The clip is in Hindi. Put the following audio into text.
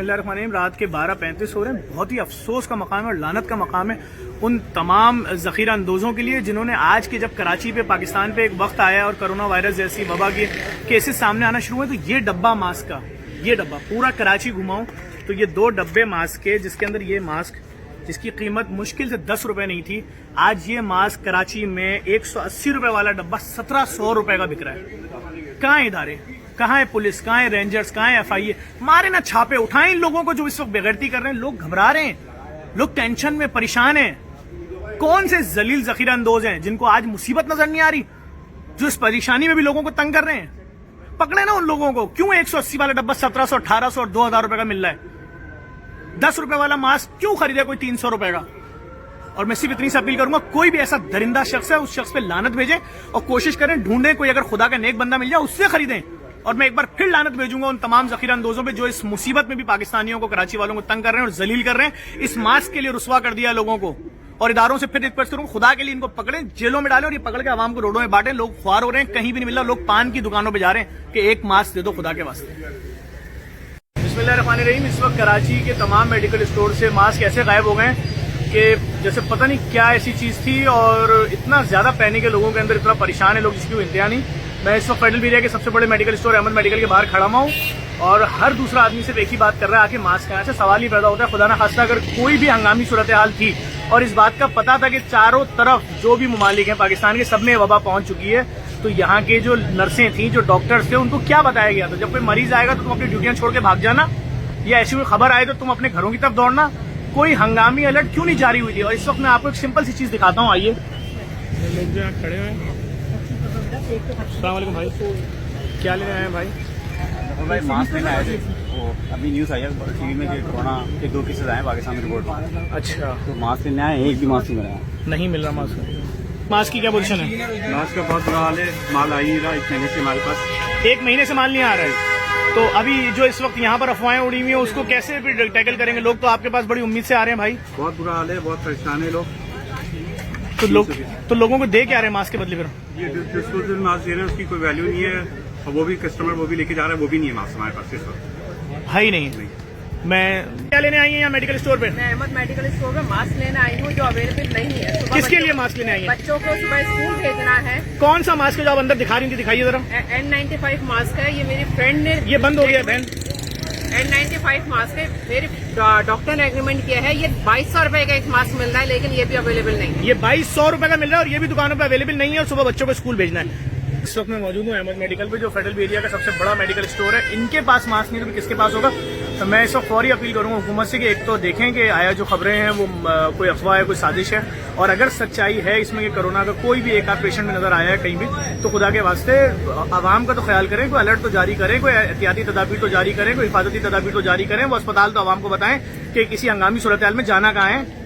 बिस्मिल्लाहिर्रहमानिर्रहीम। रात के 12:35 हो रहे हैं। बहुत ही अफसोस का मकाम है और लानत का मकाम है उन तमाम ज़ख़ीरा अंदोज़ों के लिए जिन्होंने आज के जब कराची पे पाकिस्तान पे एक वक्त आया और कोरोना वायरस जैसी वबा के केसेस सामने आना शुरू हुए, तो ये डब्बा मास्क का, ये डब्बा पूरा कराची घुमाऊं तो ये 2 डब्बे मास्क के, जिसके अंदर ये मास्क जिसकी कीमत मुश्किल से 10 रुपए नहीं थी, आज ये मास्क कराची में 180 रुपए वाला डब्बा 1700 रुपए का बिक रहा है। कहाँ है इदारे, कहाँ है पुलिस, कहाँ है रेंजर्स, कहाँ है FIA? मारे ना छापे, उठाएं इन लोगों को जो इस वक्त बेगैरती कर रहे हैं। लोग घबरा रहे हैं, लोग टेंशन में परेशान हैं। कौन से जलील ज़ख़ीरा अंदोज हैं जिनको आज मुसीबत नजर नहीं आ रही, जो इस परेशानी में भी लोगों को तंग कर रहे हैं? पकड़े ना उन लोगों को। क्यों 180 वाला डब्बा 1700, 1800 और 2000 रुपए का मिल रहा है? 10 रुपए वाला मास्क क्यों खरीदे कोई 300 रुपए का? और मैं सिर्फ इतनी सी अपील करूंगा, कोई भी ऐसा दरिंदा शख्स है उस शख्स पे लानत भेजें और कोशिश करें, ढूंढें कोई अगर खुदा का नेक बंदा मिल जाए उससे खरीदें। और मैं एक बार फिर लानत भेजूंगा उन तमाम ज़ख़ीरा अंदोजों पे जो इस मुसीबत में भी पाकिस्तानियों को, कराची वालों को तंग कर रहे हैं और जलील कर रहे हैं। इस मास्क के लिए रुस्वा कर दिया लोगों को। और इदारों से फिर रिक्वेस्ट करूंगा, खुदा के लिए इनको पकड़ें, जेलों में डालें और ये पकड़ के आवाम को रोडों में बांटें। लोग ख्वार हो रहे हैं, कहीं भी नहीं मिल रहा। लोग पान की दुकानों पर जा रहे हैं कि एक मास्क दे दो खुदा के वास्ते। बिस्मिल्लाहिर्रहमानिर्रहीम। इस वक्त कराची के तमाम मेडिकल स्टोर से मास्क ऐसे गायब हो गए कि जैसे पता नहीं क्या ऐसी चीज थी, और इतना ज्यादा पैनिक है लोगों के अंदर, इतना परेशान है लोग जिसकी कोई इंतहा नहीं। मैं इस वक्त फेडरल एरिया के सबसे बड़े मेडिकल स्टोर अहमद मेडिकल के बाहर खड़ा हुआ हूँ और हर दूसरा आदमी सिर्फ एक ही बात कर रहा है, आके मास्क कहाँ से। सवाल ही पैदा होता है, खुदा ना खास्ता अगर कोई भी हंगामी सूरत हाल थी और इस बात का पता था कि चारों तरफ जो भी ममालिक हैं पाकिस्तान के, सब में वबा पहुंच चुकी है, तो यहाँ के जो नर्सें थी, जो डॉक्टर्स थे, उनको क्या बताया गया था? जब कोई मरीज आएगा तो तुम अपनी ड्यूटियां छोड़ के भाग जाना, या ऐसी कोई खबर आए तो तुम अपने घरों की तरफ दौड़ना। कोई हंगामी अलर्ट क्यों नहीं जारी हुई थी? और इस वक्त मैं आपको एक सिंपल सी चीज दिखाता हूँ, आइए। लोग जो यहाँ खड़े हैं, अस्सलाम वालेकुम भाई, क्या लेने आए हैं भाई? भाई मास्क लेने आए थे, वो अभी न्यूज़ आई है टीवी में कि कोरोना के 2 केसेस आए पाकिस्तान में रिपोर्ट में। अच्छा, तो मास्क लेने आए, एक भी मास्क नहीं मिला। नहीं मिल रहा मास्क। मास्क की क्या पोजीशन है? मास्क का बहुत बुरा हाल है, माल आ ही नहीं रहा 1 महीने से हमारे पास। 1 महीने से माल नहीं आ रहा है, तो अभी जो इस वक्त यहाँ पर अफवाहें उड़ी हुई है उसको कैसे फिर टैकल करेंगे? लोग तो आपके पास बड़ी उम्मीद से आ रहे हैं भाई। बहुत बुरा हाल है, बहुत परेशान है लोग। तो लोगों को दे क्या रहे हैं मास्क के बदले? फिर ये डिस्पोजेबल मास्क दे रहे हैं, उसकी कोई वैल्यू नहीं है, और वो भी कस्टमर वो भी लेके जा रहा है, वो भी नहीं है मास्क हमारे पास इस वक्त। है ही नहीं। मैं क्या लेने आई है यहाँ मेडिकल स्टोर पे? मैं अहमद मेडिकल स्टोर में मास्क लेने आई हूँ जो अवेलेबल नहीं है। किसके लिए मास्क लेने आई है? बच्चों को सुबह स्कूल भेजना है। कौन सा मास्क है जो आप अंदर दिखा रही थी? दिखाइए जरा। N95 मास्क है, ये मेरी फ्रेंड ने, ये बंद हो गया बहन। N95 मास्क है, मेरे डॉक्टर ने एग्रीमेंट किया है। ये 2200 रुपए का एक मास्क मिल रहा है, लेकिन ये भी अवेलेबल नहीं है। ये 2200 रुपए का मिल रहा है और ये भी दुकानों पे अवेलेबल नहीं है, और सुबह बच्चों को स्कूल भेजना है। इस वक्त मैं मौजूद हूँ अहमद मेडिकल पे, जो फेडरल एरिया का सबसे बड़ा मेडिकल स्टोर है। इनके पास मास्क नहीं तो किसके पास होगा? तो मैं इस वक्त फौरी अपील करूंगा हुकूमत से कि एक तो देखें कि आया जो खबरें हैं वो कोई अफवाह है, कोई साजिश है, और अगर सच्चाई है इसमें कि कोरोना का कोई भी एक आध पेशेंट में नजर आया है कहीं भी, तो खुदा के वास्ते आवाम का तो ख्याल करें, कोई अलर्ट तो जारी करें, कोई एहतियाती तदाबीर तो जारी करें, कोई हिफाजती तदाबीर तो जारी करें। वो अस्पताल तो आवाम को बताएं कि किसी हंगामी सूरत हाल में जाना कहाँ है।